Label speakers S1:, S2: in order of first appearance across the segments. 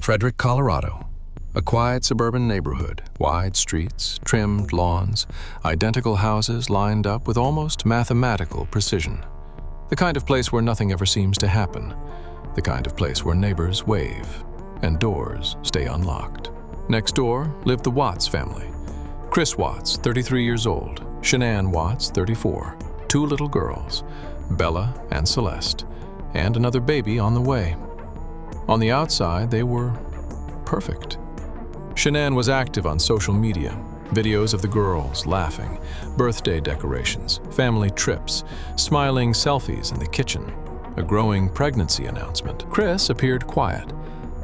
S1: Frederick, Colorado. A quiet suburban neighborhood, wide streets, trimmed lawns, identical houses lined up with almost mathematical precision. The kind of place where nothing ever seems to happen. The kind of place where neighbors wave and doors stay unlocked. Next door lived the Watts family. Chris Watts, 33 years old, Shanann Watts, 34, two little girls, Bella and Celeste, and another baby on the way. On the outside, they were perfect. Shanann was active on social media, videos of the girls laughing, birthday decorations, family trips, smiling selfies in the kitchen, a growing pregnancy announcement. Chris appeared quiet,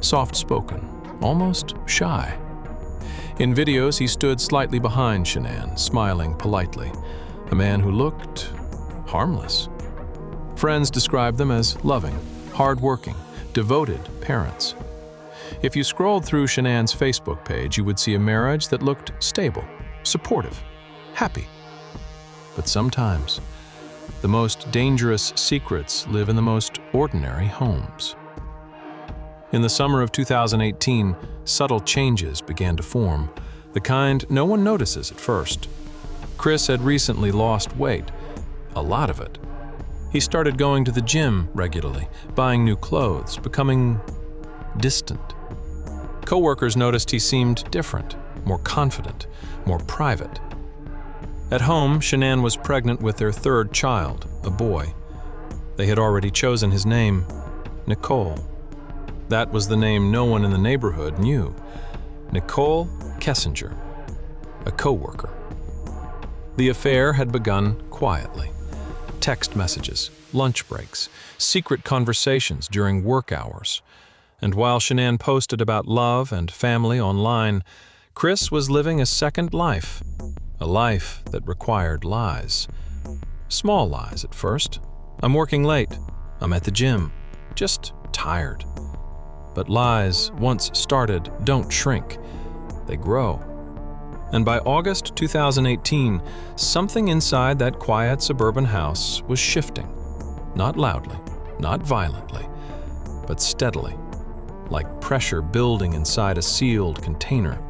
S1: soft-spoken, almost shy. In videos, he stood slightly behind Shanann, smiling politely, a man who looked harmless. Friends described them as loving, hardworking, devoted parents. If you scrolled through Shanann's Facebook page, you would see a marriage that looked stable, supportive, happy. But sometimes, the most dangerous secrets live in the most ordinary homes. In the summer of 2018, subtle changes began to form, the kind no one notices at first. Chris had recently lost weight, a lot of it. He started going to the gym regularly, buying new clothes, becoming distant. Coworkers noticed he seemed different, more confident, more private. At home, Shanann was pregnant with their third child, a boy. They had already chosen his name, Nicole. That was the name no one in the neighborhood knew. Nicole Kessinger, a coworker. The affair had begun quietly. Text messages, lunch breaks, secret conversations during work hours. And while Shanann posted about love and family online, Chris was living a second life, a life that required lies. Small lies at first. I'm working late. I'm at the gym. Just tired. But lies, once started, don't shrink. They grow. And by August 2018, something inside that quiet suburban house was shifting. Not loudly, not violently, but steadily, like pressure building inside a sealed container.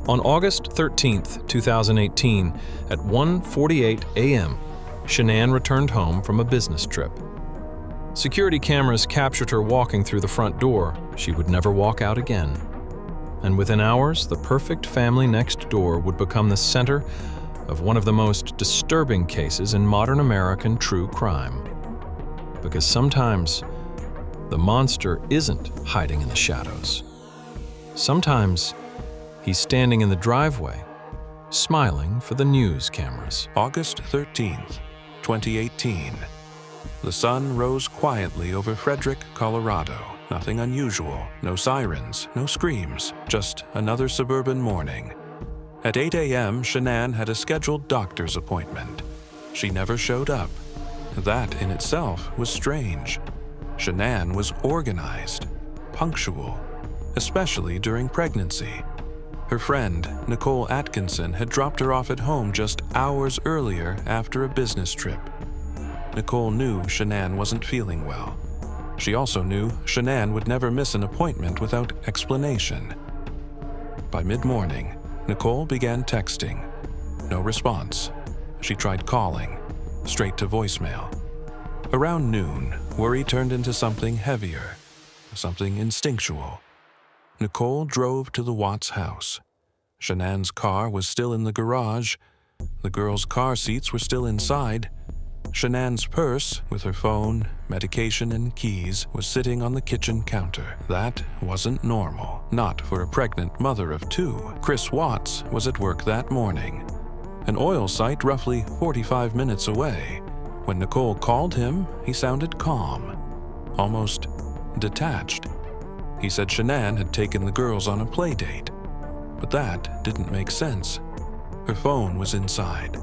S1: On August 13th, 2018, at 1:48 a.m., Shanann returned home from a business trip. Security cameras captured her walking through the front door. She would never walk out again. And within hours, the perfect family next door would become the center of one of the most disturbing cases in modern American true crime. Because sometimes, the monster isn't hiding in the shadows. Sometimes, he's standing in the driveway, smiling for the news cameras.
S2: August 13th, 2018. The sun rose quietly over Frederick, Colorado. Nothing unusual, no sirens, no screams, just another suburban morning. At 8 a.m., Shanann had a scheduled doctor's appointment. She never showed up. That in itself was strange. Shanann was organized, punctual, especially during pregnancy. Her friend, Nicole Atkinson, had dropped her off at home just hours earlier after a business trip. Nicole knew Shanann wasn't feeling well. She also knew Shanann would never miss an appointment without explanation. By mid-morning, Nicole began texting. No response. She tried calling, straight to voicemail. Around noon, worry turned into something heavier, something instinctual. Nicole drove to the Watts house. Shanann's car was still in the garage. The girls' car seats were still inside. Shanann's purse, with her phone, medication, and keys, was sitting on the kitchen counter. That wasn't normal, not for a pregnant mother of two. Chris Watts was at work that morning, an oil site roughly 45 minutes away. When Nicole called him, he sounded calm, almost detached. He said Shanann had taken the girls on a play date, but that didn't make sense. Her phone was inside.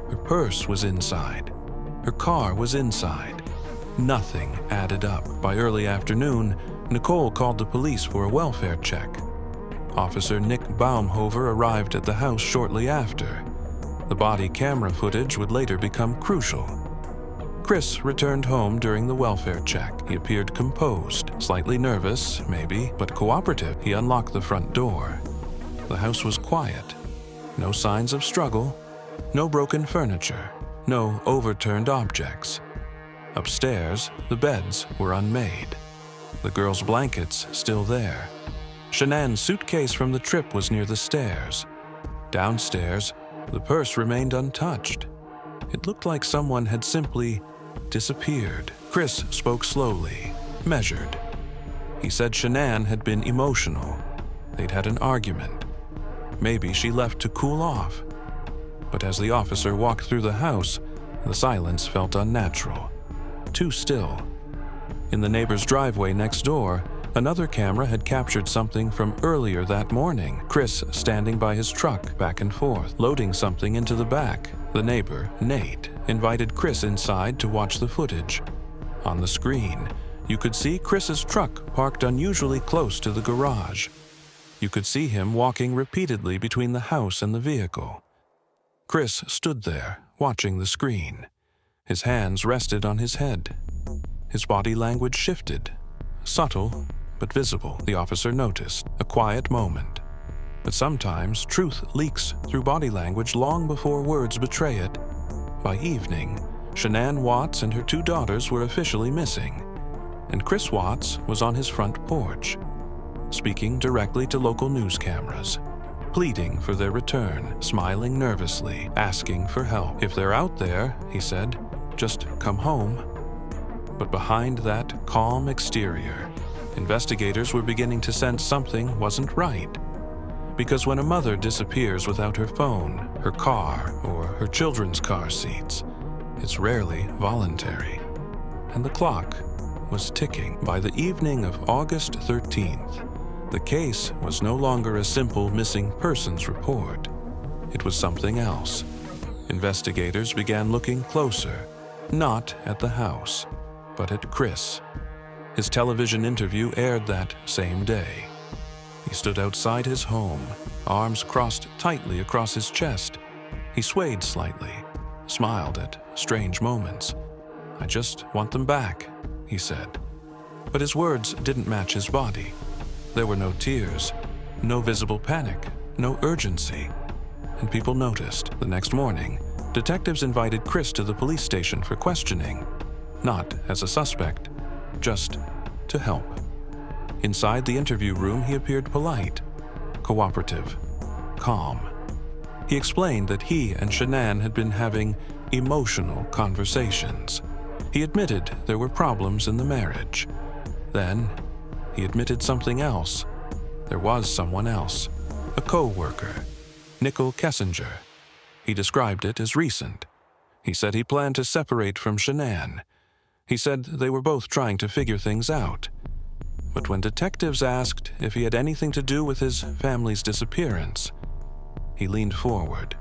S2: Her purse was inside. Her car was inside. Nothing added up. By early afternoon, Nicole called the police for a welfare check. Officer Nick Baumhover arrived at the house shortly after. The body camera footage would later become crucial. Chris returned home during the welfare check. He appeared composed, slightly nervous, maybe, but cooperative. He unlocked the front door. The house was quiet. No signs of struggle, no broken furniture, no overturned objects. Upstairs, the beds were unmade. The girls' blankets still there. Shanann's suitcase from the trip was near the stairs. Downstairs, the purse remained untouched. It looked like someone had simply disappeared. Chris spoke slowly, measured. He said Shanann had been emotional. They'd had an argument. Maybe she left to cool off. But as the officer walked through the house, the silence felt unnatural, too still. In the neighbor's driveway next door, another camera had captured something from earlier that morning. Chris standing by his truck back and forth, loading something into the back. The neighbor, Nate, invited Chris inside to watch the footage. On the screen, you could see Chris's truck parked unusually close to the garage. You could see him walking repeatedly between the house and the vehicle. Chris stood there, watching the screen. His hands rested on his head. His body language shifted, subtle but visible. The officer noticed, a quiet moment. But sometimes truth leaks through body language long before words betray it. By evening, Shanann Watts and her 2 daughters were officially missing, and Chris Watts was on his front porch, speaking directly to local news cameras, pleading for their return, smiling nervously, asking for help. "If they're out there," he said, "just come home." But behind that calm exterior, investigators were beginning to sense something wasn't right. Because when a mother disappears without her phone, her car, or her children's car seats, it's rarely voluntary. And the clock was ticking. By the evening of August 13th, the case was no longer a simple missing persons report. It was something else. Investigators began looking closer, not at the house, but at Chris. His television interview aired that same day. He stood outside his home, arms crossed tightly across his chest. He swayed slightly, smiled at strange moments. "I just want them back," he said. But his words didn't match his body. There were no tears, no visible panic, no urgency. And people noticed. The next morning, detectives invited Chris to the police station for questioning, not as a suspect, just to help. Inside the interview room, he appeared polite, cooperative, calm. He explained that he and Shanann had been having emotional conversations. He admitted there were problems in the marriage. Then, he admitted something else. There was someone else, a co-worker, Nicole Kessinger. He described it as recent. He said he planned to separate from Shanann. He said they were both trying to figure things out. But when detectives asked if he had anything to do with his family's disappearance, he leaned forward.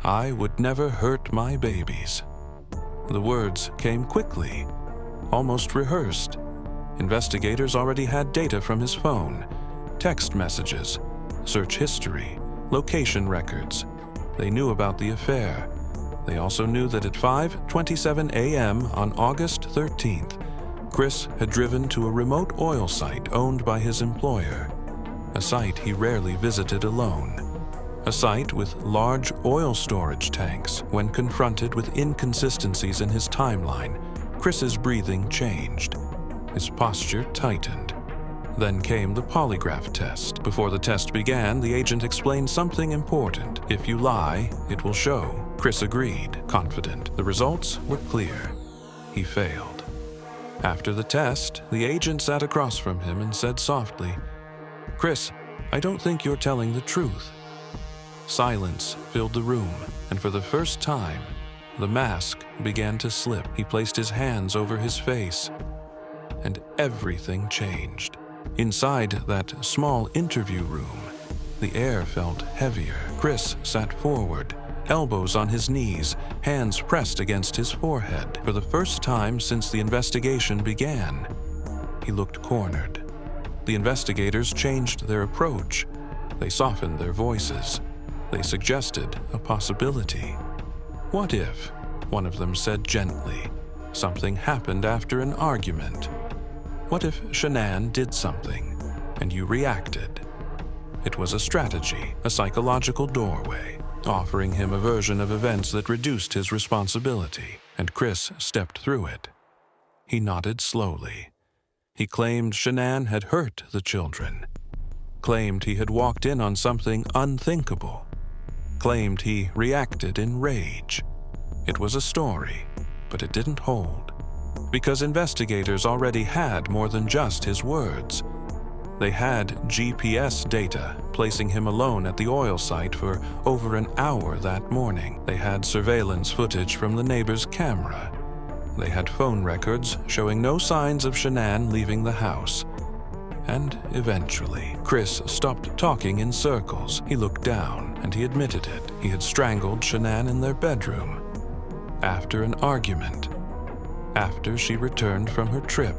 S2: "I would never hurt my babies." The words came quickly, almost rehearsed. Investigators already had data from his phone, text messages, search history, location records. They knew about the affair. They also knew that at 5:27 a.m. on August 13th, Chris had driven to a remote oil site owned by his employer, a site he rarely visited alone, a site with large oil storage tanks. When confronted with inconsistencies in his timeline, Chris's breathing changed. His posture tightened. Then came the polygraph test. Before the test began, the agent explained something important. "If you lie, it will show." Chris agreed, confident. The results were clear. He failed. After the test, the agent sat across from him and said softly, "Chris, I don't think you're telling the truth." Silence filled the room, and for the first time, the mask began to slip. He placed his hands over his face, and everything changed. Inside that small interview room, the air felt heavier. Chris sat forward, elbows on his knees, hands pressed against his forehead. For the first time since the investigation began, he looked cornered. The investigators changed their approach. They softened their voices. They suggested a possibility. "What if," one of them said gently, something happened after an argument? What if Shanann did something, and you reacted? It was a strategy, a psychological doorway, offering him a version of events that reduced his responsibility, and Chris stepped through it. He nodded slowly. He claimed Shanann had hurt the children, claimed he had walked in on something unthinkable, claimed he reacted in rage. It was a story, but it didn't hold, because investigators already had more than just his words. They had GPS data placing him alone at the oil site for over an hour that morning. They had surveillance footage from the neighbor's camera. They had phone records showing no signs of Shanann leaving the house. And eventually, Chris stopped talking in circles. He looked down, and he admitted it. He had strangled Shanann in their bedroom. After an argument. After she returned from her trip.